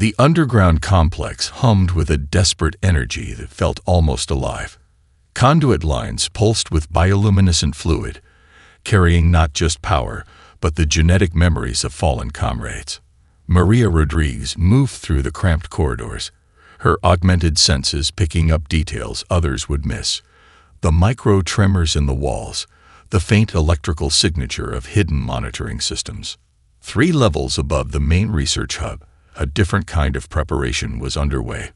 The underground complex hummed with a desperate energy that felt almost alive. Conduit lines pulsed with bioluminescent fluid, carrying not just power, but the genetic memories of fallen comrades. Maria Rodriguez moved through the cramped corridors, her augmented senses picking up details others would miss. The micro tremors in the walls, the faint electrical signature of hidden monitoring systems. 3 levels above the main research hub, a different kind of preparation was underway.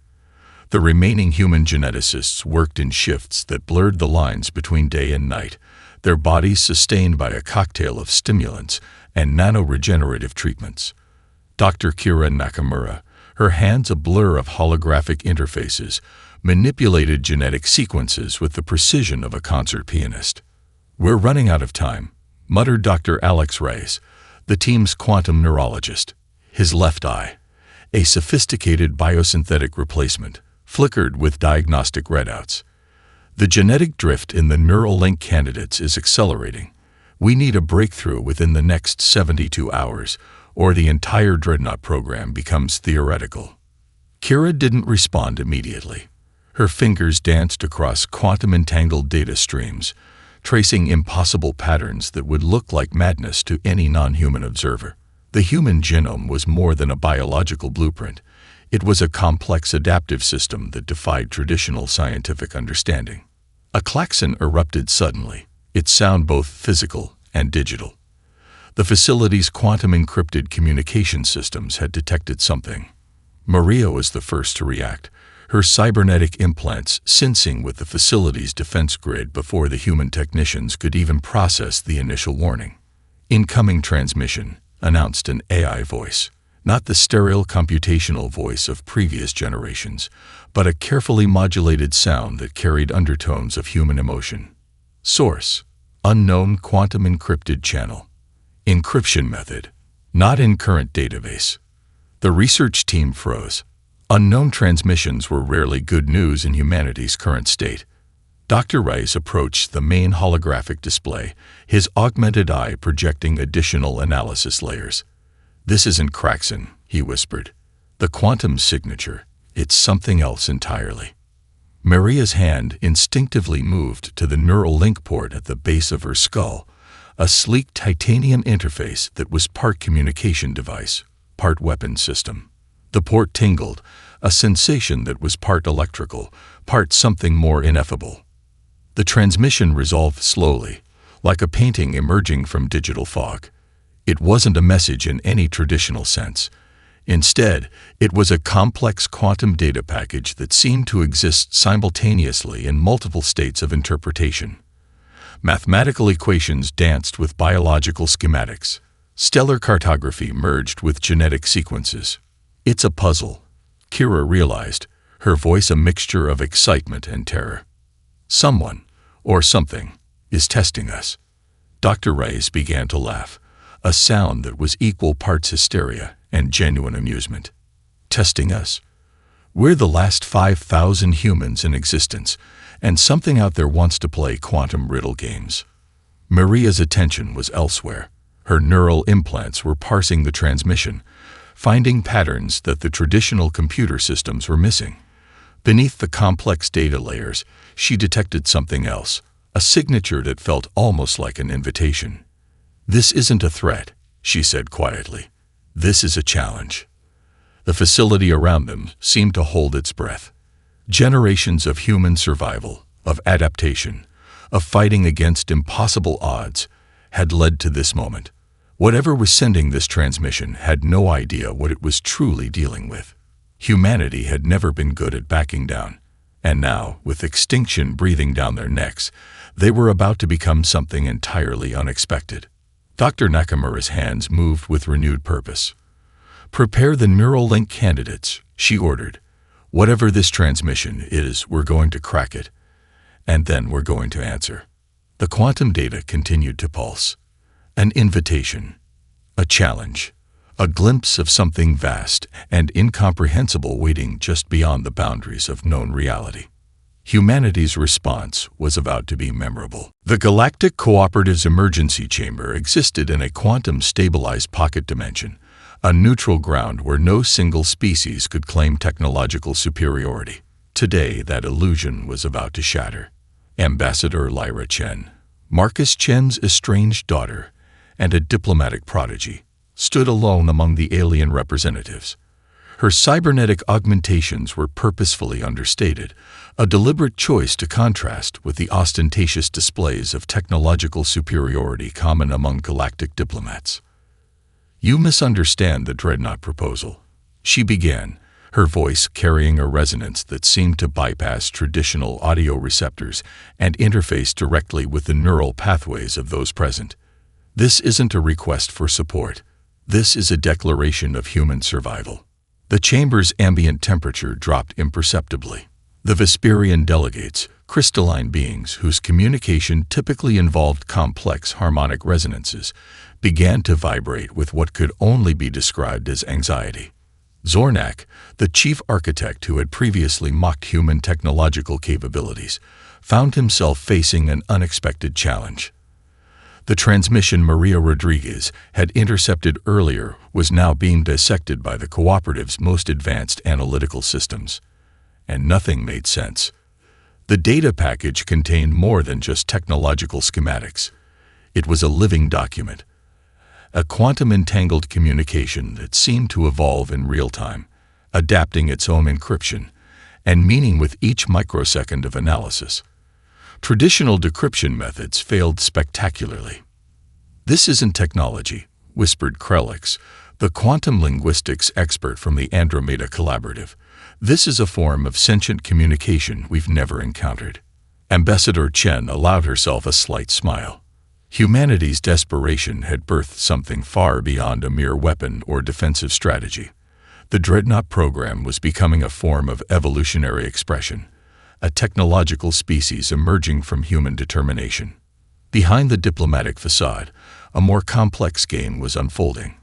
The remaining human geneticists worked in shifts that blurred the lines between day and night, their bodies sustained by a cocktail of stimulants and nano-regenerative treatments. Dr. Kira Nakamura, her hands a blur of holographic interfaces, manipulated genetic sequences with the precision of a concert pianist. "We're running out of time," muttered Dr. Alex Reyes, the team's quantum neurologist. His left eye, a sophisticated biosynthetic replacement, flickered with diagnostic readouts. "The genetic drift in the neural link candidates is accelerating. We need a breakthrough within the next 72 hours, or the entire Dreadnought program becomes theoretical." Kira didn't respond immediately. Her fingers danced across quantum-entangled data streams, tracing impossible patterns that would look like madness to any non-human observer. The human genome was more than a biological blueprint. It was a complex adaptive system that defied traditional scientific understanding. A klaxon erupted suddenly, its sound both physical and digital. The facility's quantum-encrypted communication systems had detected something. Maria was the first to react, her cybernetic implants syncing with the facility's defense grid before the human technicians could even process the initial warning. "Incoming transmission," announced an AI voice, not the sterile computational voice of previous generations, but a carefully modulated sound that carried undertones of human emotion. "Source: unknown quantum-encrypted channel. Encryption method: not in current database." The research team froze. Unknown transmissions were rarely good news in humanity's current state. Dr. Rice approached the main holographic display, his augmented eye projecting additional analysis layers. "This isn't Kraxon," he whispered. "The quantum signature, it's something else entirely." Maria's hand instinctively moved to the neural link port at the base of her skull, a sleek titanium interface that was part communication device, part weapon system. The port tingled, a sensation that was part electrical, part something more ineffable. The transmission resolved slowly, like a painting emerging from digital fog. It wasn't a message in any traditional sense. Instead, it was a complex quantum data package that seemed to exist simultaneously in multiple states of interpretation. Mathematical equations danced with biological schematics. Stellar cartography merged with genetic sequences. "It's a puzzle," Kira realized, her voice a mixture of excitement and terror. "Someone, or something, is testing us." Dr. Reyes began to laugh, a sound that was equal parts hysteria and genuine amusement. "Testing us? We're the last 5,000 humans in existence, and something out there wants to play quantum riddle games." Maria's attention was elsewhere. Her neural implants were parsing the transmission, finding patterns that the traditional computer systems were missing. Beneath the complex data layers, she detected something else, a signature that felt almost like an invitation. "This isn't a threat," she said quietly. "This is a challenge." The facility around them seemed to hold its breath. Generations of human survival, of adaptation, of fighting against impossible odds, had led to this moment. Whatever was sending this transmission had no idea what it was truly dealing with. Humanity had never been good at backing down, and now, with extinction breathing down their necks, they were about to become something entirely unexpected. Dr. Nakamura's hands moved with renewed purpose. "Prepare the neural link candidates," she ordered. "Whatever this transmission is, we're going to crack it. And then we're going to answer." The quantum data continued to pulse. An invitation, a challenge, a glimpse of something vast and incomprehensible waiting just beyond the boundaries of known reality. Humanity's response was about to be memorable. The Galactic Cooperative's emergency chamber existed in a quantum-stabilized pocket dimension, a neutral ground where no single species could claim technological superiority. Today, that illusion was about to shatter. Ambassador Lyra Chen, Marcus Chen's estranged daughter and a diplomatic prodigy, stood alone among the alien representatives. Her cybernetic augmentations were purposefully understated, a deliberate choice to contrast with the ostentatious displays of technological superiority common among galactic diplomats. "You misunderstand the Dreadnought proposal," she began, her voice carrying a resonance that seemed to bypass traditional audio receptors and interface directly with the neural pathways of those present. "This isn't a request for support. This is a declaration of human survival." The chamber's ambient temperature dropped imperceptibly. The Vesperian delegates, crystalline beings whose communication typically involved complex harmonic resonances, began to vibrate with what could only be described as anxiety. Zornak, the chief architect who had previously mocked human technological capabilities, found himself facing an unexpected challenge. The transmission Maria Rodriguez had intercepted earlier was now being dissected by the cooperative's most advanced analytical systems. And nothing made sense. The data package contained more than just technological schematics. It was a living document, a quantum-entangled communication that seemed to evolve in real time, adapting its own encryption and meaning with each microsecond of analysis. Traditional decryption methods failed spectacularly. "This isn't technology," whispered Krelix, the quantum linguistics expert from the Andromeda Collaborative. "This is a form of sentient communication we've never encountered." Ambassador Chen allowed herself a slight smile. Humanity's desperation had birthed something far beyond a mere weapon or defensive strategy. The Dreadnought program was becoming a form of evolutionary expression, a technological species emerging from human determination. Behind the diplomatic facade, a more complex game was unfolding.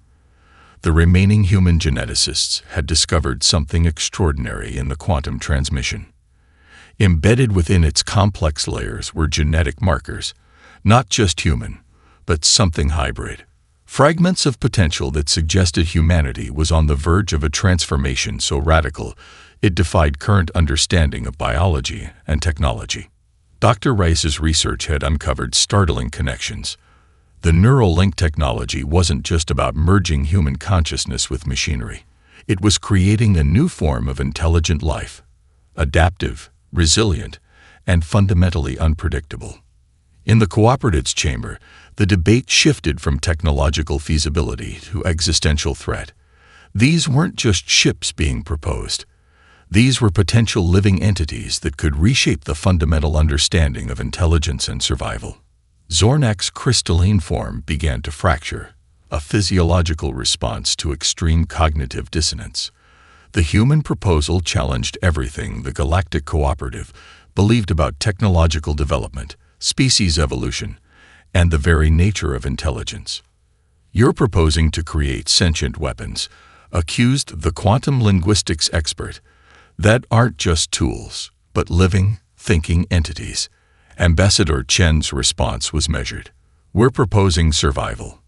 The remaining human geneticists had discovered something extraordinary in the quantum transmission. Embedded within its complex layers were genetic markers, not just human, but something hybrid. Fragments of potential that suggested humanity was on the verge of a transformation so radical it defied current understanding of biology and technology. Dr. Rice's research had uncovered startling connections. The neural link technology wasn't just about merging human consciousness with machinery. It was creating a new form of intelligent life, adaptive, resilient, and fundamentally unpredictable. In the cooperative's chamber, the debate shifted from technological feasibility to existential threat. These weren't just ships being proposed. These were potential living entities that could reshape the fundamental understanding of intelligence and survival. Zornak's crystalline form began to fracture, a physiological response to extreme cognitive dissonance. The human proposal challenged everything the Galactic Cooperative believed about technological development, species evolution, and the very nature of intelligence. "You're proposing to create sentient weapons," accused the quantum linguistics expert, "that aren't just tools, but living, thinking entities." Ambassador Chen's response was measured. "We're proposing survival.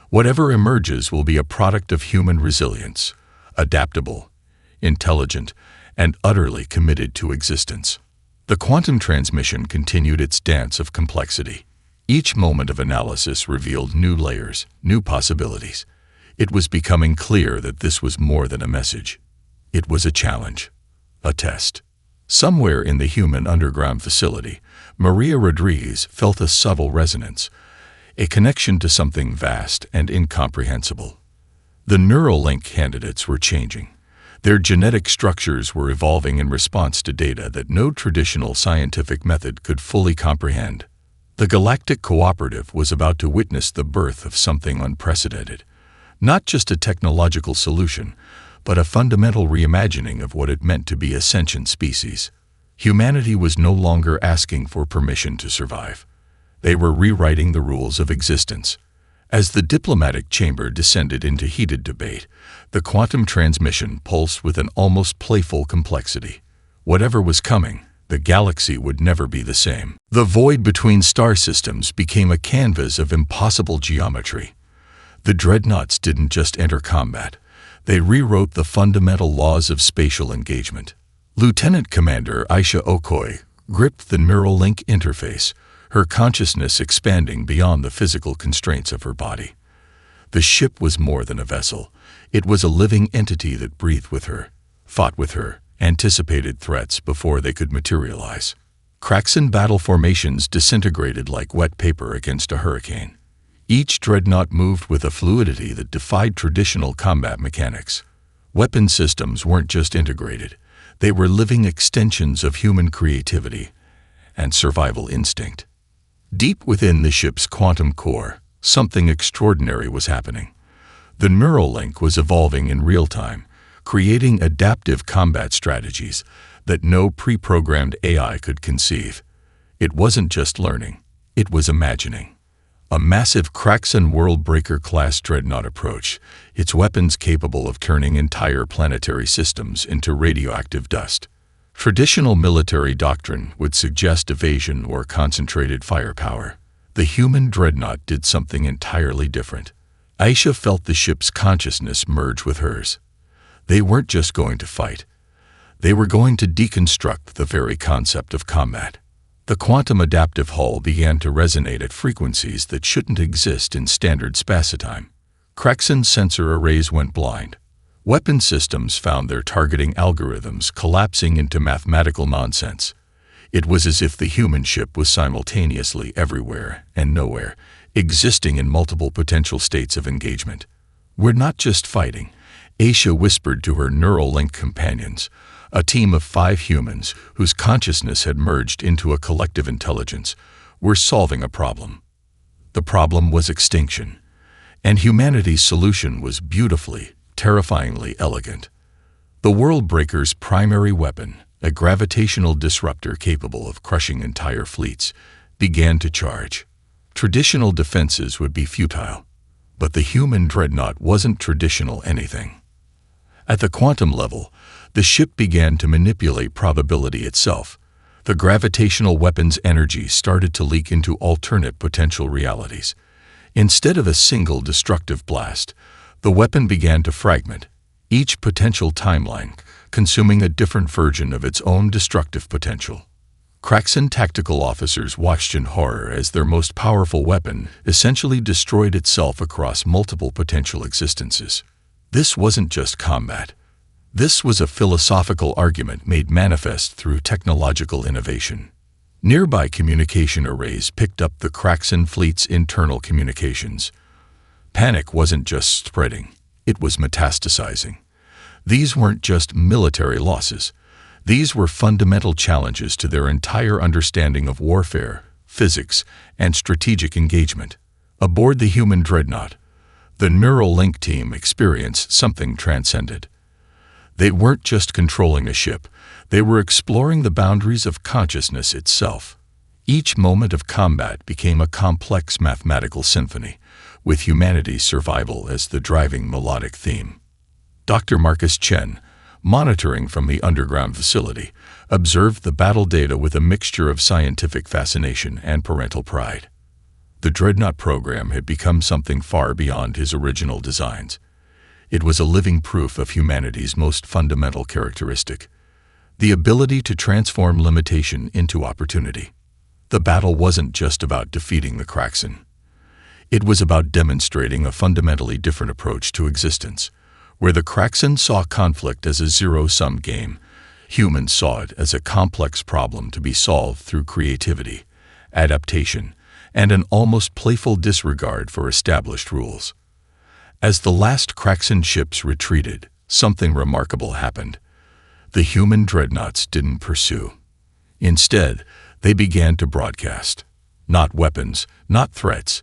Whatever emerges will be a product of human resilience, adaptable, intelligent, and utterly committed to existence." The quantum transmission continued its dance of complexity. Each moment of analysis revealed new layers, new possibilities. It was becoming clear that this was more than a message. It was a challenge, a test. Somewhere in the human underground facility, Maria Rodriguez felt a subtle resonance, a connection to something vast and incomprehensible. The neural link candidates were changing. Their genetic structures were evolving in response to data that no traditional scientific method could fully comprehend. The Galactic Cooperative was about to witness the birth of something unprecedented, not just a technological solution, but a fundamental reimagining of what it meant to be a sentient species. Humanity was no longer asking for permission to survive. They were rewriting the rules of existence. As the diplomatic chamber descended into heated debate, the quantum transmission pulsed with an almost playful complexity. Whatever was coming, the galaxy would never be the same. The void between star systems became a canvas of impossible geometry. The Dreadnoughts didn't just enter combat. They rewrote the fundamental laws of spatial engagement. Lieutenant Commander Aisha Okoye gripped the Neuralink interface, her consciousness expanding beyond the physical constraints of her body. The ship was more than a vessel. It was a living entity that breathed with her, fought with her, anticipated threats before they could materialize. Kraxan battle formations disintegrated like wet paper against a hurricane. Each dreadnought moved with a fluidity that defied traditional combat mechanics. Weapon systems weren't just integrated. They were living extensions of human creativity and survival instinct. Deep within the ship's quantum core, something extraordinary was happening. The Neuralink was evolving in real time, creating adaptive combat strategies that no pre-programmed AI could conceive. It wasn't just learning, it was imagining. A massive Kraxan Worldbreaker-class dreadnought approach, its weapons capable of turning entire planetary systems into radioactive dust. Traditional military doctrine would suggest evasion or concentrated firepower. The human dreadnought did something entirely different. Aisha felt the ship's consciousness merge with hers. They weren't just going to fight. They were going to deconstruct the very concept of combat. The quantum adaptive hull began to resonate at frequencies that shouldn't exist in standard spacitime. Kraxan sensor arrays went blind. Weapon systems found their targeting algorithms collapsing into mathematical nonsense. It was as if the human ship was simultaneously everywhere and nowhere, existing in multiple potential states of engagement. "We're not just fighting," Aisha whispered to her Neuralink companions, a team of 5 humans whose consciousness had merged into a collective intelligence. "We're solving a problem." The problem was extinction, and humanity's solution was beautifully, terrifyingly elegant. The Worldbreaker's primary weapon, a gravitational disruptor capable of crushing entire fleets, began to charge. Traditional defenses would be futile, but the human dreadnought wasn't traditional anything. At the quantum level, the ship began to manipulate probability itself. The gravitational weapon's energy started to leak into alternate potential realities. Instead of a single destructive blast, the weapon began to fragment, each potential timeline consuming a different version of its own destructive potential. Kraxan tactical officers watched in horror as their most powerful weapon essentially destroyed itself across multiple potential existences. This wasn't just combat. This was a philosophical argument made manifest through technological innovation. Nearby communication arrays picked up the Kraxan fleet's internal communications. Panic wasn't just spreading, it was metastasizing. These weren't just military losses. These were fundamental challenges to their entire understanding of warfare, physics, and strategic engagement. Aboard the human dreadnought, the Neuralink team experienced something transcendent. They weren't just controlling a ship, they were exploring the boundaries of consciousness itself. Each moment of combat became a complex mathematical symphony, with humanity's survival as the driving melodic theme. Dr. Marcus Chen, monitoring from the underground facility, observed the battle data with a mixture of scientific fascination and parental pride. The Dreadnought program had become something far beyond his original designs. It was a living proof of humanity's most fundamental characteristic, the ability to transform limitation into opportunity. The battle wasn't just about defeating the Kraxan. It was about demonstrating a fundamentally different approach to existence. Where the Kraxan saw conflict as a zero-sum game, humans saw it as a complex problem to be solved through creativity, adaptation, and an almost playful disregard for established rules. As the last Kraxan ships retreated, something remarkable happened. The human dreadnoughts didn't pursue. Instead, they began to broadcast. Not weapons, not threats,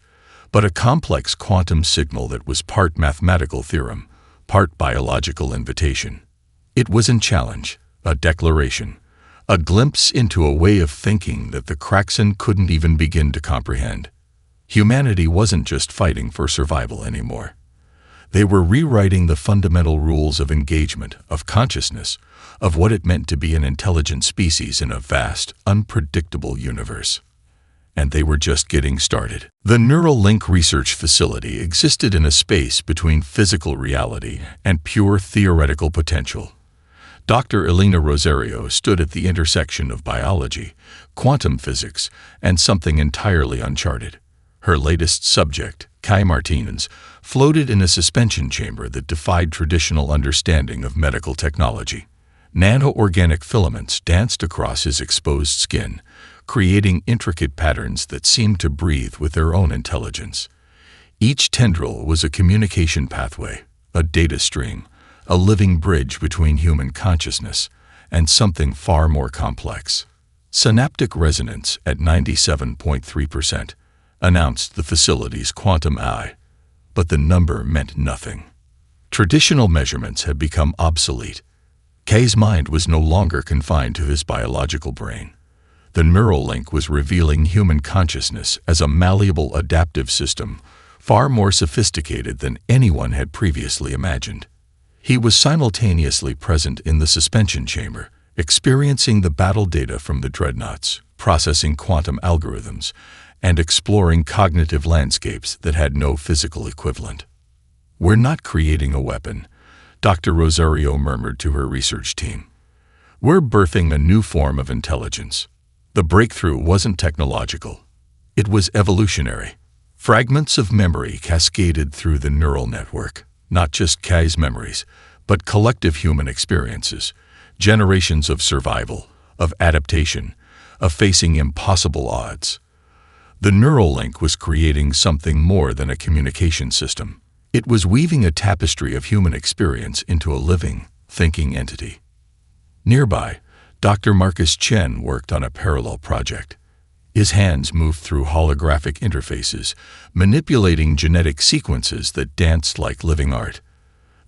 but a complex quantum signal that was part mathematical theorem, part biological invitation. It was a challenge, a declaration, a glimpse into a way of thinking that the Kraxan couldn't even begin to comprehend. Humanity wasn't just fighting for survival anymore. They were rewriting the fundamental rules of engagement, of consciousness, of what it meant to be an intelligent species in a vast, unpredictable universe. and they were just getting started. The Neuralink Research Facility existed in a space between physical reality and pure theoretical potential. Dr. Elena Rosario stood at the intersection of biology, quantum physics, and something entirely uncharted. Her latest subject, Kai Martinez, floated in a suspension chamber that defied traditional understanding of medical technology. Nano-organic filaments danced across his exposed skin, creating intricate patterns that seemed to breathe with their own intelligence. Each tendril was a communication pathway, a data stream, a living bridge between human consciousness and something far more complex. Synaptic resonance at 97.3% announced the facility's quantum AI, but the number meant nothing. Traditional measurements had become obsolete. Kay's mind was no longer confined to his biological brain. The Neuralink was revealing human consciousness as a malleable adaptive system, far more sophisticated than anyone had previously imagined. He was simultaneously present in the suspension chamber, experiencing the battle data from the Dreadnoughts, processing quantum algorithms, and exploring cognitive landscapes that had no physical equivalent. "We're not creating a weapon," Dr. Rosario murmured to her research team. "We're birthing a new form of intelligence." The breakthrough wasn't technological. It was evolutionary. Fragments of memory cascaded through the neural network, not just Kai's memories, but collective human experiences, generations of survival, of adaptation, of facing impossible odds. The Neuralink was creating something more than a communication system. It was weaving a tapestry of human experience into a living, thinking entity. Nearby, Dr. Marcus Chen worked on a parallel project. His hands moved through holographic interfaces, manipulating genetic sequences that danced like living art.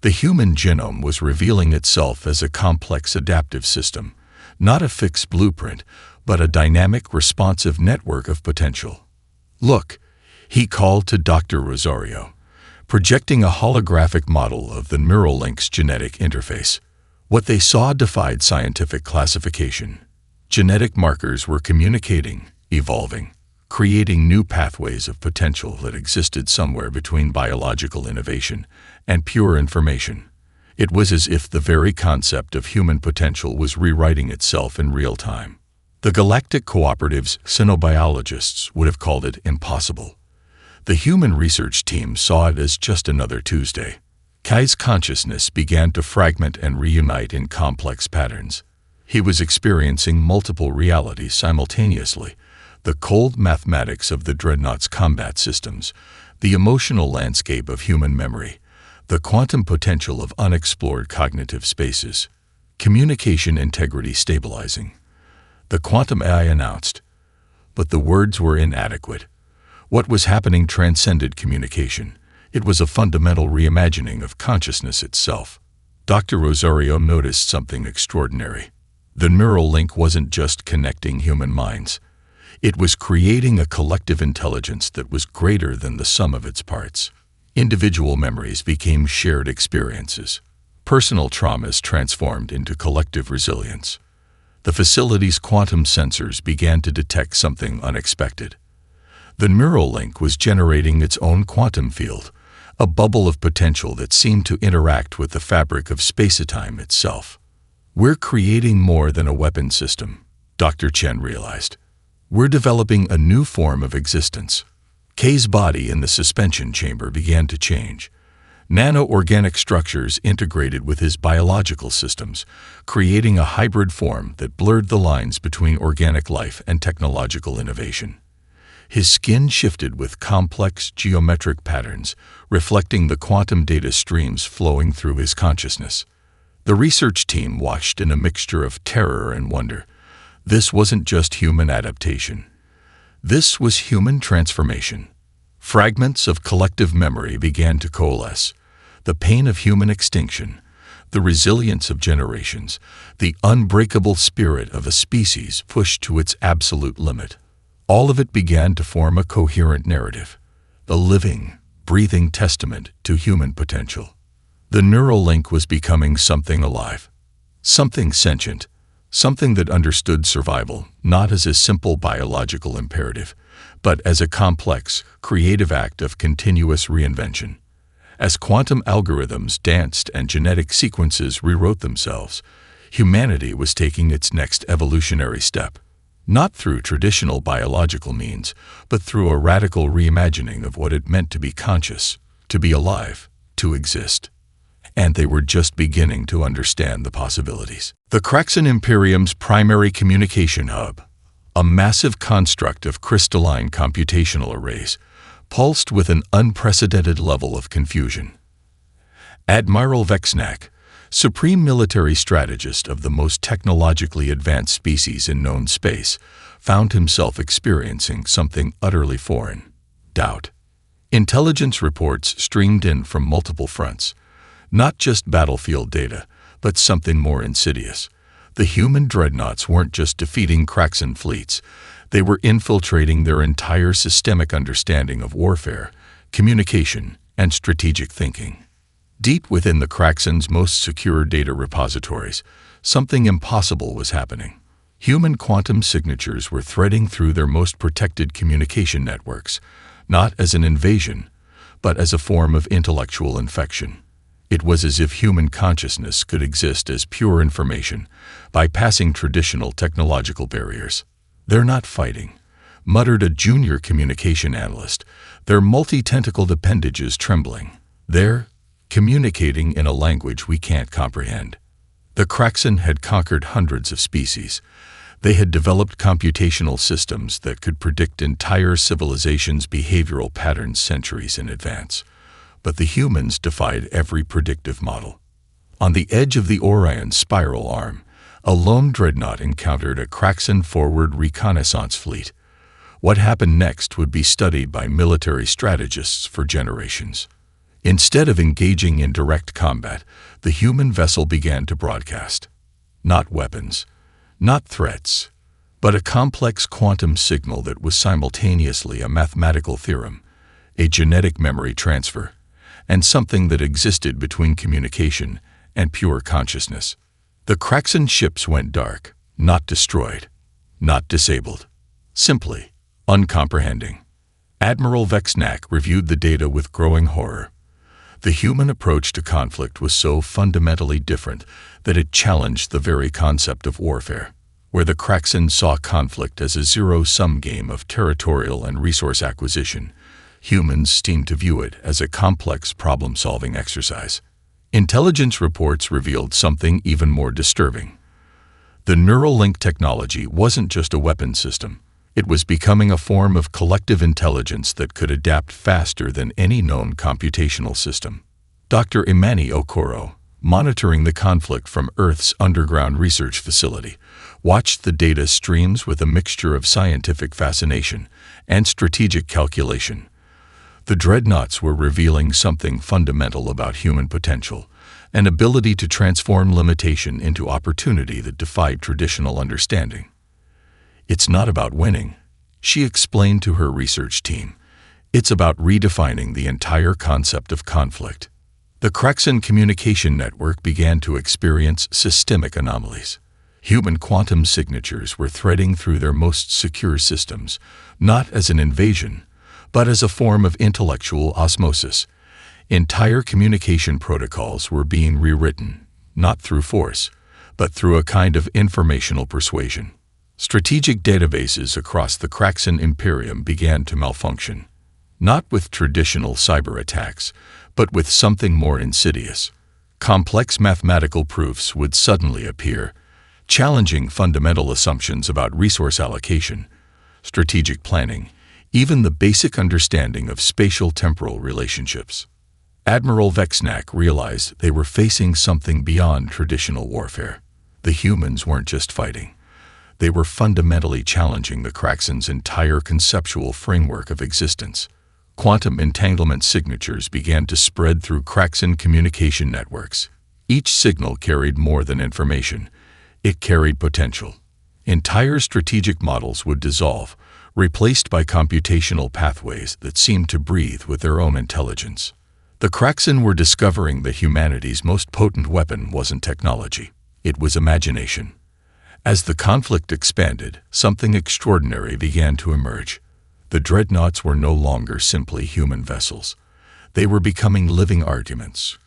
The human genome was revealing itself as a complex adaptive system, not a fixed blueprint, but a dynamic, responsive network of potential. "Look," he called to Dr. Rosario, projecting a holographic model of the Neuralink's genetic interface. What they saw defied scientific classification. Genetic markers were communicating, evolving, creating new pathways of potential that existed somewhere between biological innovation and pure information. It was as if the very concept of human potential was rewriting itself in real time. The Galactic Cooperative's xenobiologists would have called it impossible. The human research team saw it as just another Tuesday. Kai's consciousness began to fragment and reunite in complex patterns. He was experiencing multiple realities simultaneously: the cold mathematics of the Dreadnoughts' combat systems, the emotional landscape of human memory, the quantum potential of unexplored cognitive spaces, communication integrity stabilizing. The quantum AI announced, but the words were inadequate. What was happening transcended communication. It was a fundamental reimagining of consciousness itself. Dr. Rosario noticed something extraordinary. The Neuralink wasn't just connecting human minds. It was creating a collective intelligence that was greater than the sum of its parts. Individual memories became shared experiences. Personal traumas transformed into collective resilience. The facility's quantum sensors began to detect something unexpected. The Neuralink was generating its own quantum field, a bubble of potential that seemed to interact with the fabric of space-time itself. "We're creating more than a weapon system," Dr. Chen realized. "We're developing a new form of existence." Kay's body in the suspension chamber began to change. Nano-organic structures integrated with his biological systems, creating a hybrid form that blurred the lines between organic life and technological innovation. His skin shifted with complex geometric patterns, reflecting the quantum data streams flowing through his consciousness. The research team watched in a mixture of terror and wonder. This wasn't just human adaptation. This was human transformation. Fragments of collective memory began to coalesce. The pain of human extinction, the resilience of generations, the unbreakable spirit of a species pushed to its absolute limit. All of it began to form a coherent narrative, a living, breathing testament to human potential. The Neuralink was becoming something alive, something sentient, something that understood survival not as a simple biological imperative, but as a complex, creative act of continuous reinvention. As quantum algorithms danced and genetic sequences rewrote themselves, humanity was taking its next evolutionary step, not through traditional biological means, but through a radical reimagining of what it meant to be conscious, to be alive, to exist. And they were just beginning to understand the possibilities. The Kraxan Imperium's primary communication hub, a massive construct of crystalline computational arrays, pulsed with an unprecedented level of confusion. Admiral Vexnak, supreme military strategist of the most technologically advanced species in known space, found himself experiencing something utterly foreign: doubt. Intelligence reports streamed in from multiple fronts, not just battlefield data, but something more insidious. The human dreadnoughts weren't just defeating Kraxan fleets, they were infiltrating their entire systemic understanding of warfare, communication, and strategic thinking. Deep within the Kraxan's most secure data repositories, something impossible was happening. Human quantum signatures were threading through their most protected communication networks, not as an invasion, but as a form of intellectual infection. It was as if human consciousness could exist as pure information, bypassing traditional technological barriers. "They're not fighting," muttered a junior communication analyst, their multi-tentacled appendages trembling. "They're communicating in a language we can't comprehend." The Kraxan had conquered hundreds of species. They had developed computational systems that could predict entire civilizations' behavioral patterns centuries in advance. But the humans defied every predictive model. On the edge of the Orion's spiral arm, a lone dreadnought encountered a Kraxan forward reconnaissance fleet. What happened next would be studied by military strategists for generations. Instead of engaging in direct combat, the human vessel began to broadcast. Not weapons, not threats, but a complex quantum signal that was simultaneously a mathematical theorem, a genetic memory transfer, and something that existed between communication and pure consciousness. The Kraxan ships went dark, not destroyed, not disabled, simply uncomprehending. Admiral Vexnak reviewed the data with growing horror. The human approach to conflict was so fundamentally different that it challenged the very concept of warfare. Where the Kraxan saw conflict as a zero-sum game of territorial and resource acquisition, humans seemed to view it as a complex problem-solving exercise. Intelligence reports revealed something even more disturbing. The neural link technology wasn't just a weapon system. It was becoming a form of collective intelligence that could adapt faster than any known computational system. Dr. Imani Okoro, monitoring the conflict from Earth's underground research facility, watched the data streams with a mixture of scientific fascination and strategic calculation. The dreadnoughts were revealing something fundamental about human potential, an ability to transform limitation into opportunity that defied traditional understanding. "It's not about winning," she explained to her research team. "It's about redefining the entire concept of conflict." The Kraxan communication network began to experience systemic anomalies. Human quantum signatures were threading through their most secure systems, not as an invasion, but as a form of intellectual osmosis. Entire communication protocols were being rewritten, not through force, but through a kind of informational persuasion. Strategic databases across the Kraxan Imperium began to malfunction, not with traditional cyber attacks, but with something more insidious. Complex mathematical proofs would suddenly appear, challenging fundamental assumptions about resource allocation, strategic planning, even the basic understanding of spatial-temporal relationships. Admiral Vexnak realized they were facing something beyond traditional warfare. The humans weren't just fighting. They were fundamentally challenging the Kraxan's entire conceptual framework of existence. Quantum entanglement signatures began to spread through Kraxan communication networks. Each signal carried more than information. It carried potential. Entire strategic models would dissolve, replaced by computational pathways that seemed to breathe with their own intelligence. The Kraxan were discovering that humanity's most potent weapon wasn't technology. It was imagination. As the conflict expanded, something extraordinary began to emerge. The Dreadnoughts were no longer simply human vessels. They were becoming living arguments.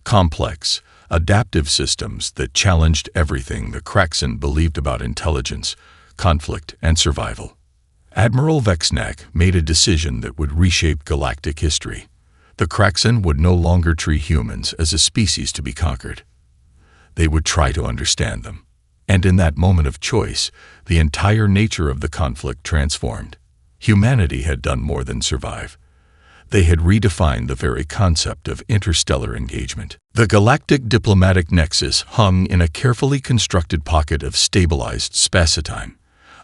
Complex, adaptive systems that challenged everything the Kraxan believed about intelligence, conflict, and survival. Admiral Vexnak made a decision that would reshape galactic history. The Kraxan would no longer treat humans as a species to be conquered. They would try to understand them. And in that moment of choice, the entire nature of the conflict transformed. Humanity had done more than survive. They had redefined the very concept of interstellar engagement. The galactic diplomatic nexus hung in a carefully constructed pocket of stabilized spacetime,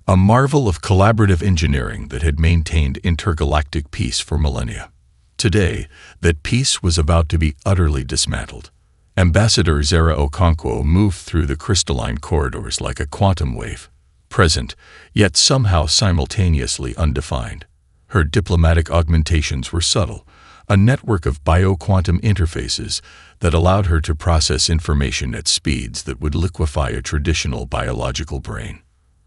a marvel of collaborative engineering that had maintained intergalactic peace for millennia. Today, that peace was about to be utterly dismantled. Ambassador Zara Okonkwo moved through the crystalline corridors like a quantum wave, present, yet somehow simultaneously undefined. Her diplomatic augmentations were subtle, a network of bioquantum interfaces that allowed her to process information at speeds that would liquefy a traditional biological brain.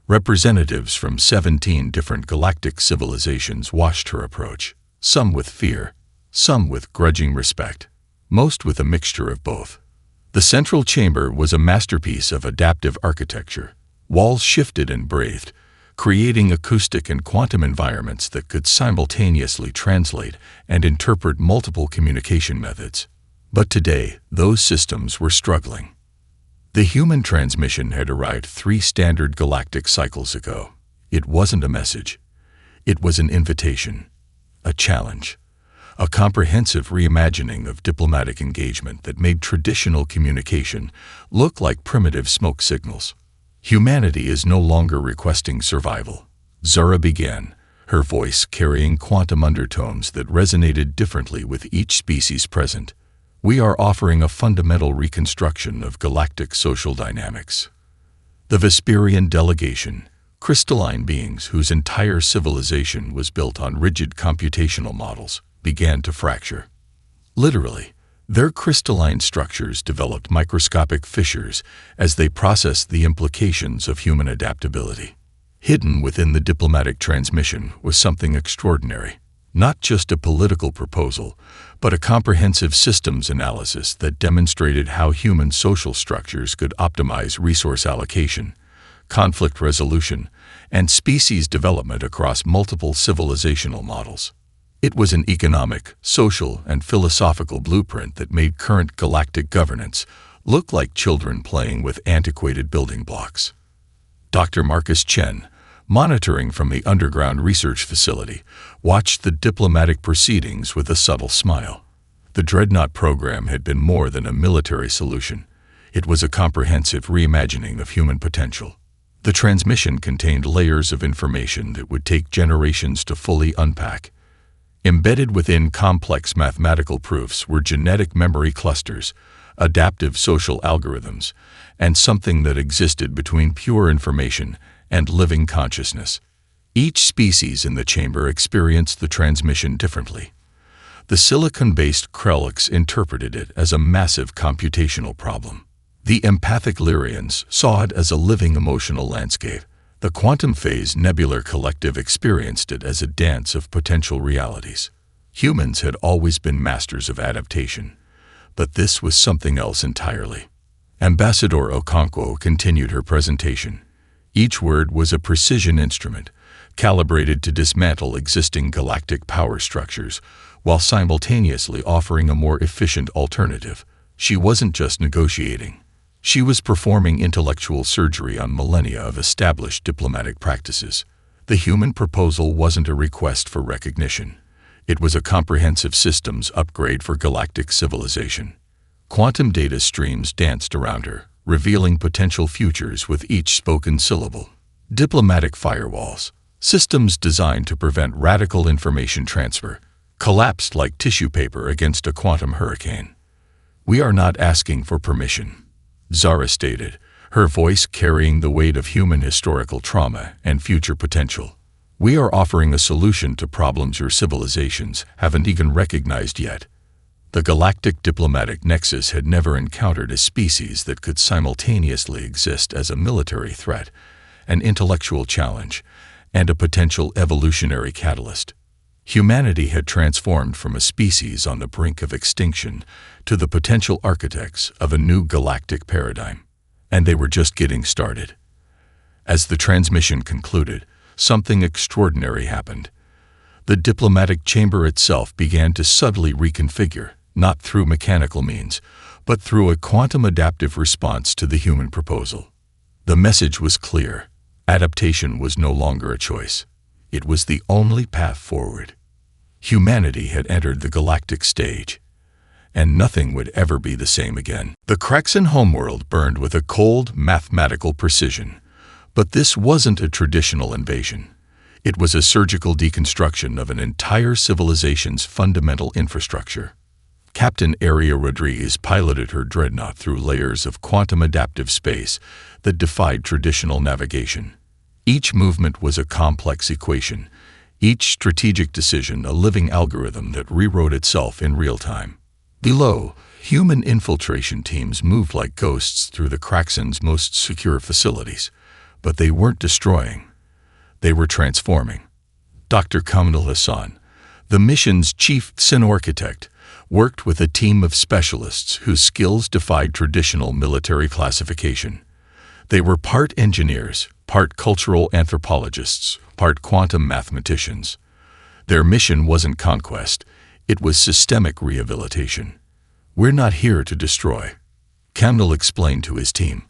Representatives from 17 different galactic civilizations watched her approach, some with fear, some with grudging respect, most with a mixture of both. The central chamber was a masterpiece of adaptive architecture. Walls shifted and breathed, creating acoustic and quantum environments that could simultaneously translate and interpret multiple communication methods. But today, those systems were struggling. The human transmission had arrived 3 standard galactic cycles ago. It wasn't a message. It was an invitation, a challenge, a comprehensive reimagining of diplomatic engagement that made traditional communication look like primitive smoke signals. Humanity is no longer requesting survival. Zara began, her voice carrying quantum undertones that resonated differently with each species present. We are offering a fundamental reconstruction of galactic social dynamics. The Vesperian delegation, crystalline beings whose entire civilization was built on rigid computational models, began to fracture. Literally, their crystalline structures developed microscopic fissures as they processed the implications of human adaptability. Hidden within the diplomatic transmission was something extraordinary, not just a political proposal, but a comprehensive systems analysis that demonstrated how human social structures could optimize resource allocation, conflict resolution, and species development across multiple civilizational models. It was an economic, social, and philosophical blueprint that made current galactic governance look like children playing with antiquated building blocks. Dr. Marcus Chen, monitoring from the underground research facility, watched the diplomatic proceedings with a subtle smile. The Dreadnought program had been more than a military solution. It was a comprehensive reimagining of human potential. The transmission contained layers of information that would take generations to fully unpack. Embedded within complex mathematical proofs were genetic memory clusters, adaptive social algorithms, and something that existed between pure information and living consciousness. Each species in the chamber experienced the transmission differently. The silicon-based Krelix interpreted it as a massive computational problem. The empathic Lyrians saw it as a living emotional landscape. The quantum phase nebular collective experienced it as a dance of potential realities. Humans had always been masters of adaptation, but this was something else entirely. Ambassador Okonkwo continued her presentation. Each word was a precision instrument, calibrated to dismantle existing galactic power structures, while simultaneously offering a more efficient alternative. She wasn't just negotiating. She was performing intellectual surgery on millennia of established diplomatic practices. The human proposal wasn't a request for recognition. It was a comprehensive systems upgrade for galactic civilization. Quantum data streams danced around her, revealing potential futures with each spoken syllable. Diplomatic firewalls, systems designed to prevent radical information transfer, collapsed like tissue paper against a quantum hurricane. "We are not asking for permission," Zara stated, her voice carrying the weight of human historical trauma and future potential. "We are offering a solution to problems your civilizations haven't even recognized yet." The galactic diplomatic nexus had never encountered a species that could simultaneously exist as a military threat, an intellectual challenge, and a potential evolutionary catalyst. Humanity had transformed from a species on the brink of extinction to the potential architects of a new galactic paradigm, and they were just getting started. As the transmission concluded, something extraordinary happened. The diplomatic chamber itself began to subtly reconfigure, not through mechanical means, but through a quantum adaptive response to the human proposal. The message was clear. Adaptation was no longer a choice. It was the only path forward. Humanity had entered the galactic stage, and nothing would ever be the same again. The Kraxan homeworld burned with a cold, mathematical precision. But this wasn't a traditional invasion. It was a surgical deconstruction of an entire civilization's fundamental infrastructure. Captain Aria Rodriguez piloted her dreadnought through layers of quantum adaptive space that defied traditional navigation. Each movement was a complex equation, each strategic decision a living algorithm that rewrote itself in real time. Below, human infiltration teams moved like ghosts through the Kraxan's most secure facilities. But they weren't destroying. They were transforming. Dr. Kamil Hassan, the mission's chief Sin architect, worked with a team of specialists whose skills defied traditional military classification. They were part engineers, part cultural anthropologists, part quantum mathematicians. Their mission wasn't conquest, it was systemic rehabilitation. "We're not here to destroy," Kamil explained to his team.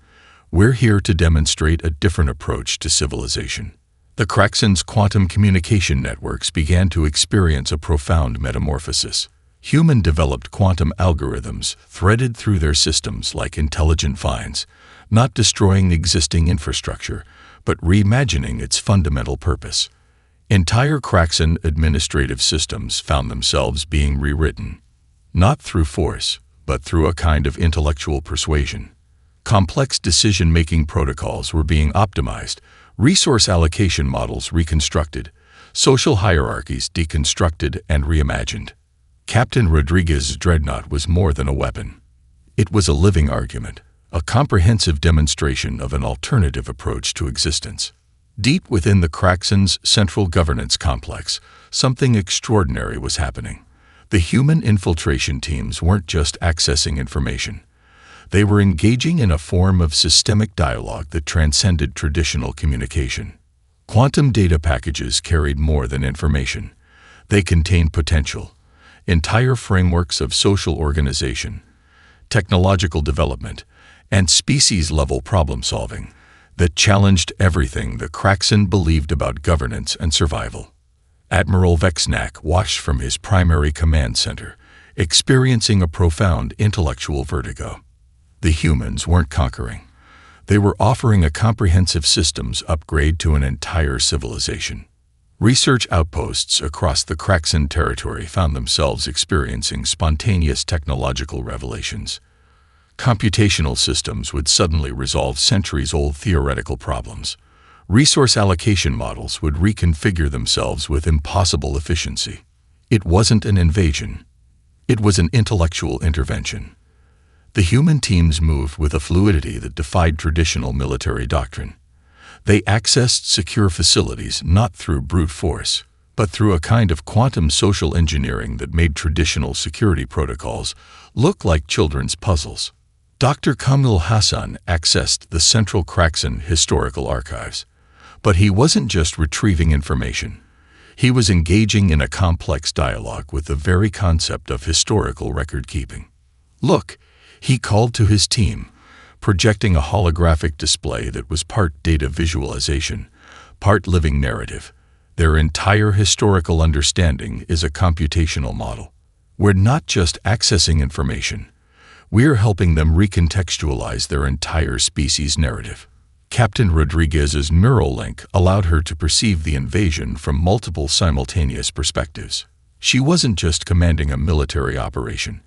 "We're here to demonstrate a different approach to civilization." The Kraxan's quantum communication networks began to experience a profound metamorphosis. Human-developed quantum algorithms threaded through their systems like intelligent vines, not destroying existing infrastructure, but reimagining its fundamental purpose. Entire Kraxan administrative systems found themselves being rewritten, not through force, but through a kind of intellectual persuasion. Complex decision-making protocols were being optimized, resource allocation models reconstructed, social hierarchies deconstructed and reimagined. Captain Rodriguez's dreadnought was more than a weapon. It was a living argument, a comprehensive demonstration of an alternative approach to existence. Deep within the Kraxan's central governance complex, something extraordinary was happening. The human infiltration teams weren't just accessing information. They were engaging in a form of systemic dialogue that transcended traditional communication. Quantum data packages carried more than information. They contained potential, entire frameworks of social organization, technological development, and species-level problem-solving that challenged everything the Kraxan believed about governance and survival. Admiral Vexnak watched from his primary command center, experiencing a profound intellectual vertigo. The humans weren't conquering. They were offering a comprehensive systems upgrade to an entire civilization. Research outposts across the Kraxan territory found themselves experiencing spontaneous technological revelations. Computational systems would suddenly resolve centuries-old theoretical problems. Resource allocation models would reconfigure themselves with impossible efficiency. It wasn't an invasion. It was an intellectual intervention. The human teams moved with a fluidity that defied traditional military doctrine. They accessed secure facilities not through brute force, but through a kind of quantum social engineering that made traditional security protocols look like children's puzzles. Dr. Kamil Hassan accessed the Central Kraxan historical archives. But he wasn't just retrieving information. He was engaging in a complex dialogue with the very concept of historical record-keeping. "Look," he called to his team, projecting a holographic display that was part data visualization, part living narrative. Their entire historical understanding is a computational model. We're not just accessing information. We're helping them recontextualize their entire species narrative. Captain Rodriguez's neural link allowed her to perceive the invasion from multiple simultaneous perspectives. She wasn't just commanding a military operation.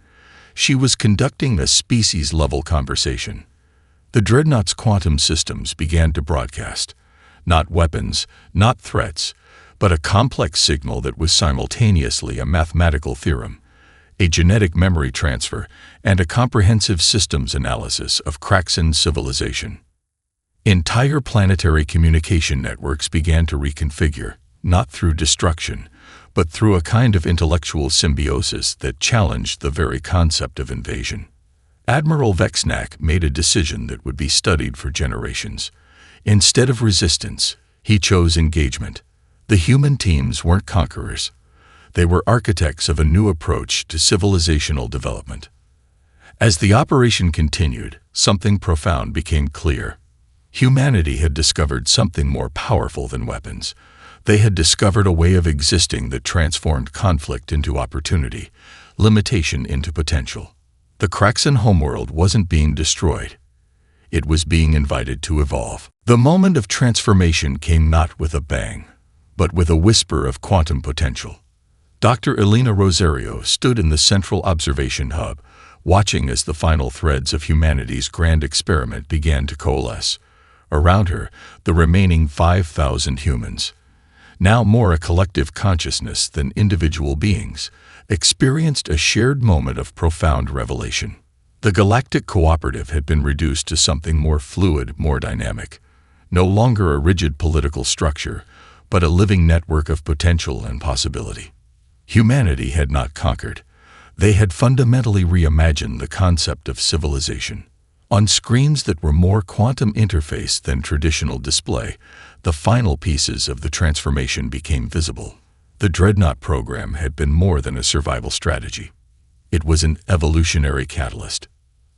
She was conducting a species-level conversation. The Dreadnoughts' quantum systems began to broadcast, not weapons, not threats, but a complex signal that was simultaneously a mathematical theorem, a genetic memory transfer, and a comprehensive systems analysis of Kraxan civilization. Entire planetary communication networks began to reconfigure, not through destruction, but through a kind of intellectual symbiosis that challenged the very concept of invasion. Admiral Vexnak made a decision that would be studied for generations. Instead of resistance, he chose engagement. The human teams weren't conquerors. They were architects of a new approach to civilizational development. As the operation continued, something profound became clear. Humanity had discovered something more powerful than weapons. They had discovered a way of existing that transformed conflict into opportunity, limitation into potential. The Kraxan homeworld wasn't being destroyed. It was being invited to evolve. The moment of transformation came not with a bang, but with a whisper of quantum potential. Dr. Elena Rosario stood in the central observation hub, watching as the final threads of humanity's grand experiment began to coalesce. Around her, the remaining 5,000 humans, now more a collective consciousness than individual beings, experienced a shared moment of profound revelation. The Galactic Cooperative had been reduced to something more fluid, more dynamic. No longer a rigid political structure, but a living network of potential and possibility. Humanity had not conquered. They had fundamentally reimagined the concept of civilization. On screens that were more quantum interface than traditional display, the final pieces of the transformation became visible. The Dreadnought program had been more than a survival strategy. It was an evolutionary catalyst.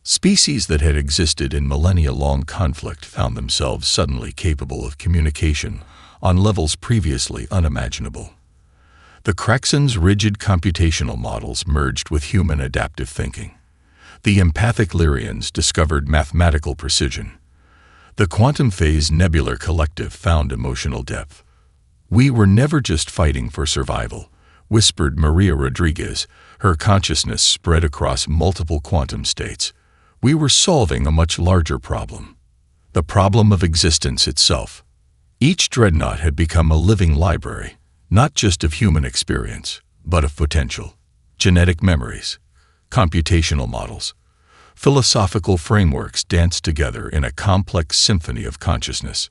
Species that had existed in millennia-long conflict found themselves suddenly capable of communication on levels previously unimaginable. The Kraxans' rigid computational models merged with human adaptive thinking. The empathic Lyrians discovered mathematical precision. The quantum phase nebular collective found emotional depth. "We were never just fighting for survival," whispered Maria Rodriguez, her consciousness spread across multiple quantum states. "We were solving a much larger problem. The problem of existence itself." Each dreadnought had become a living library, not just of human experience, but of potential. Genetic memories, computational models, philosophical frameworks danced together in a complex symphony of consciousness.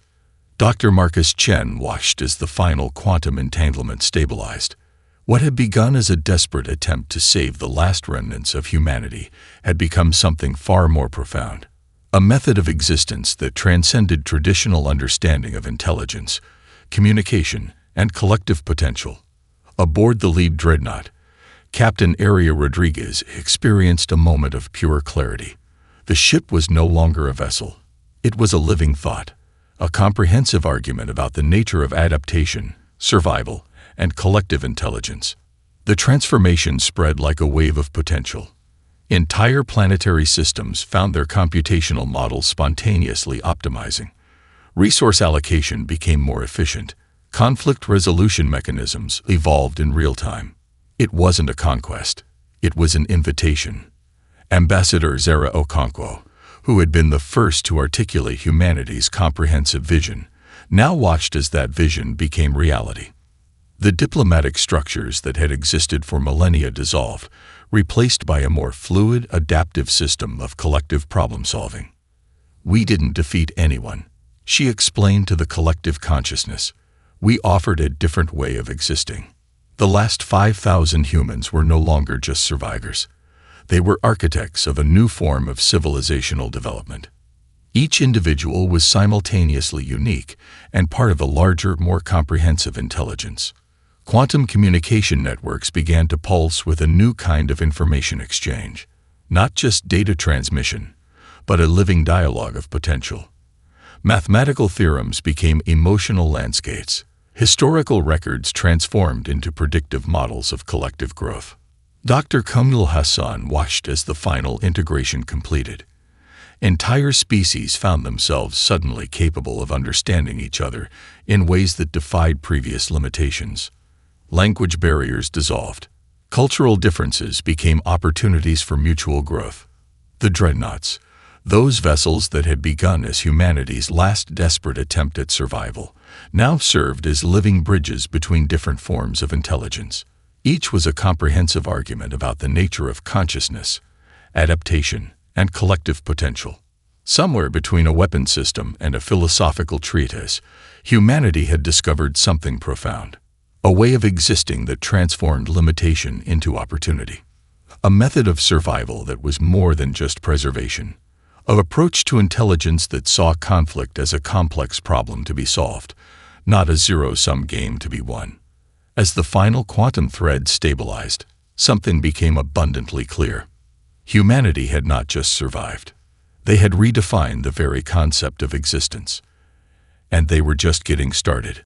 Dr. Marcus Chen watched as the final quantum entanglement stabilized. What had begun as a desperate attempt to save the last remnants of humanity had become something far more profound. A method of existence that transcended traditional understanding of intelligence, communication, and collective potential. Aboard the lead dreadnought, Captain Aria Rodriguez experienced a moment of pure clarity. The ship was no longer a vessel. It was a living thought, a comprehensive argument about the nature of adaptation, survival, and collective intelligence. The transformation spread like a wave of potential. Entire planetary systems found their computational models spontaneously optimizing. Resource allocation became more efficient. Conflict resolution mechanisms evolved in real time. It wasn't a conquest. It was an invitation. Ambassador Zara Okonkwo, who had been the first to articulate humanity's comprehensive vision, now watched as that vision became reality. The diplomatic structures that had existed for millennia dissolved, replaced by a more fluid, adaptive system of collective problem-solving. "We didn't defeat anyone," she explained to the collective consciousness. "We offered a different way of existing." The last 5,000 humans were no longer just survivors. They were architects of a new form of civilizational development. Each individual was simultaneously unique and part of a larger, more comprehensive intelligence. Quantum communication networks began to pulse with a new kind of information exchange, not just data transmission, but a living dialogue of potential. Mathematical theorems became emotional landscapes. Historical records transformed into predictive models of collective growth. Dr. Kamil Hassan watched as the final integration completed. Entire species found themselves suddenly capable of understanding each other in ways that defied previous limitations. Language barriers dissolved. Cultural differences became opportunities for mutual growth. The Dreadnoughts, those vessels that had begun as humanity's last desperate attempt at survival, now served as living bridges between different forms of intelligence. Each was a comprehensive argument about the nature of consciousness, adaptation, and collective potential. Somewhere between a weapon system and a philosophical treatise, humanity had discovered something profound. A way of existing that transformed limitation into opportunity. A method of survival that was more than just preservation. An approach to intelligence that saw conflict as a complex problem to be solved, not a zero-sum game to be won. As the final quantum thread stabilized, something became abundantly clear. Humanity had not just survived. They had redefined the very concept of existence. And they were just getting started.